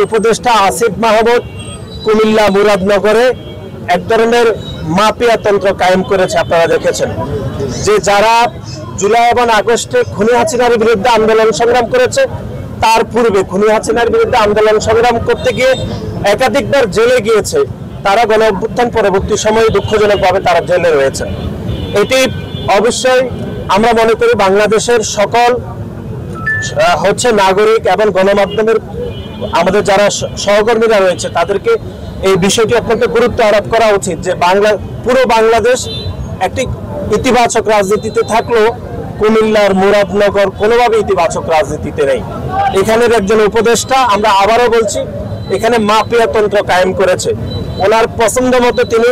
উপদেষ্টা আসিফ মাহমুদ কুমিল্লা মুরাদনগরে এক ধরনের মাফিয়া তন্ত্র কায়েম করেছে। আপনারা দেখেছেন যে যারা জুলাই এবং আগস্টে খুনি হাসিনার বিরুদ্ধে আন্দোলন সংগ্রাম করেছে, তার পূর্বে খুনি হাসিনার বিরুদ্ধে আন্দোলন সংগ্রাম করতে গিয়ে একাধিকবার জেলে গিয়েছে, তারা গণ অভ্যুত্থান পরবর্তী সময়ে দুঃখজনকভাবে তারা জেলে রয়েছে। এটি অবশ্যই আমরা মনে করি বাংলাদেশের সকল নাগরিক এবং গণমাধ্যমের আমাদের যারা সহকর্মীরা রয়েছে তাদেরকে এই বিষয়টি অত্যন্ত গুরুত্ব আরোপ করা উচিত যে পুরো বাংলাদেশ একটি ইতিবাচক রাজনীতিতে থাকলেও কুমিল্লার মুরাদনগর কোনোভাবে ইতিবাচক রাজনীতিতে নেই। এখানের একজন উপদেষ্টা, আমরা আবারও বলছি, এখানে মাফিয়া তন্ত্র কায়েম করেছে। ওনার পছন্দ মতো তিনি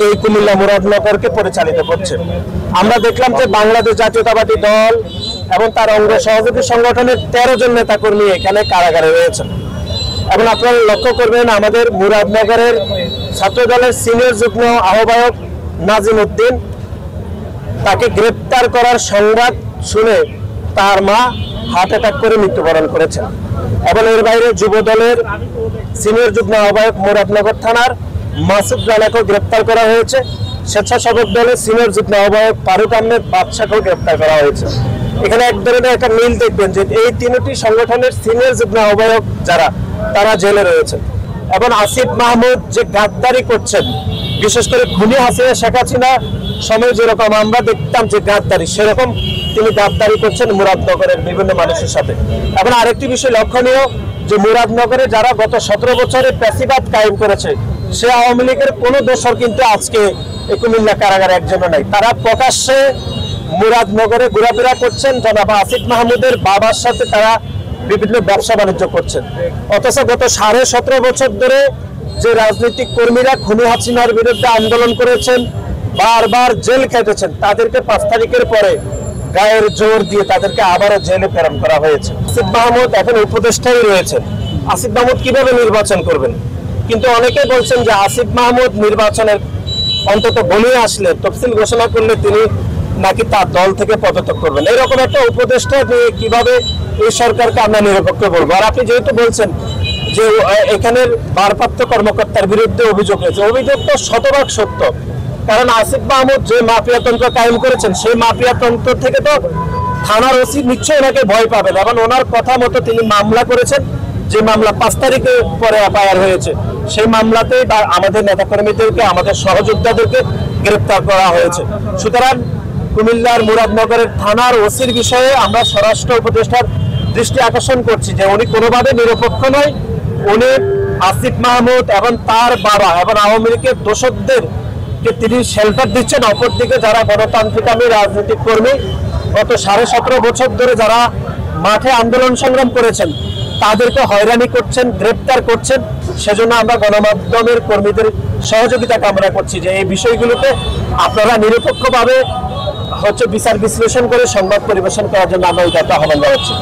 এই কুমিল্লা মুরাদনগরকে পরিচালিত করছেন। আমরা দেখলাম যে বাংলাদেশ জাতীয়তাবাদী দল এবং তার অঙ্গ সহযোগী সংগঠনের 13 জন নেতাকর্মী এখানে কারাগারে রয়েছেন। এবং আপনারা লক্ষ্য করবেন আমাদের মুরাদনগরের ছাত্র দলের সিনিয়র যুগ্ম আহ্বায়ক নাজিম উদ্দিন, তাকে গ্রেপ্তার করার সংবাদ শুনে তার মা হার্ট অ্যাটাক করে মৃত্যুবরণ করেছেন। এবং এর বাইরে যুব দলের সিনিয়র যুগ্ম আহ্বায়ক মুরাদনগর থানার মাসুদ রানাকেও গ্রেপ্তার করা হয়েছে। স্বেচ্ছাসেবক দলের সিনিয়র যুগ্ম আহ্বায়ক ফারুক আহমেদ বাদশাকেও গ্রেপ্তার করা হয়েছে। এখানে এক ধরনের একটা মিল দেখবেন যে এই তিনটি সংগঠনের সিনিয়র যুগ্ম আহ্বায়ক যারা, তারা জেলে রয়েছে। এবং আসিফ মাহমুদ যে গাদ্দারি করছেন, বিশেষ করে খুনি হাসিনা শেখ হাসিনা সময় যেরকম আমরা দেখতাম যে গাদ্দারি, সেরকম তিনি গাদ্দারি করছেন মুরাদনগরের বিভিন্ন মানুষের সাথে। এবং আরেকটি বিষয় লক্ষণীয় যে মুরাদনগরে যারা গত 17 বছরে প্যাসিবাদ কায়েম করেছে, সে আওয়ামী লীগের কোনো দোষর কিন্তু আজকে কুমিল্লা কারাগারে একজনও নাই। তারা প্রকাশ্যে মুরাদনগরে ঘোরাফেরা করছেন। জনাব আসিফ মাহমুদের বাবার সাথে তারা বিভিন্ন ব্যবসা বাণিজ্য করছেন। অথচ গত 17.5 বছর ধরে যে রাজনৈতিক কর্মীরা খুনি হাসিনার বিরুদ্ধে আন্দোলন করেছেন, বারবার জেল খেটেছেন, তাদেরকে 5 তারিখের পরে গায়ের জোর দিয়ে তাদেরকে আবারও জেলে প্রেরণ করা হয়েছে। আসিফ মাহমুদ এখন উপদেষ্টাই রয়েছেন। আসিফ মাহমুদ কিভাবে নির্বাচন করবেন? কিন্তু অনেকে বলছেন যে আসিফ মাহমুদ নির্বাচনের অন্তত বলে আসলে, তফসিল ঘোষণা করলে তিনি নাকি তার দল থেকে পদত্যাগ করবেন। এরকম একটা উপদেষ্টা নিয়ে কিভাবে এই সরকারকে আমরা নিরপেক্ষ বলবো? আর আপনি যেহেতু বলছেন যে এখানের ভারপ্রাপ্ত কর্মকর্তার বিরুদ্ধে অভিযোগ হয়েছে, অভিযোগ তো শতভাগ সত্য। কারণ আসিফ মাহমুদ যে মাফিয়া তন্ত্র কায়েম করেছেন, সেই মাফিয়া তন্ত্র থেকে তো থানার ওসি নিশ্চয়ই ওনাকে ভয় পাবেন। এবং ওনার কথা মতো তিনি মামলা করেছেন, যে মামলা 5 তারিখে পরে এফআইআর হয়েছে, সেই মামলাতেই আমাদের নেতাকর্মীদেরকে, আমাদের সহযোদ্ধাদেরকে গ্রেপ্তার করা হয়েছে। সুতরাং কুমিল্লার মুরাদনগরের থানার ওসির বিষয়ে আমরা স্বরাষ্ট্র উপদেষ্টার দৃষ্টি আকর্ষণ করছি যে উনি কোনোভাবে নিরপেক্ষ নয়। উনি আসিফ মাহমুদ এবং তার বাবা এবং আওয়ামী লীগের দোষকদেরকে তিনি শেল্টার দিচ্ছেন। অপরদিকে যারা গণতান্ত্রিকামী রাজনৈতিক কর্মী গত 17.5 বছর ধরে যারা মাঠে আন্দোলন সংগ্রাম করেছেন, তাদেরকে হয়রানি করছেন, গ্রেপ্তার করছেন। সেজন্য আমরা গণমাধ্যমের কর্মীদের সহযোগিতা কামনা করছি যে এই বিষয়গুলোতে আপনারা নিরপেক্ষভাবে বিচার বিশ্লেষণ করে সংবাদ পরিবেশন করার জন্য আমরা এই আহ্বান জানাচ্ছি।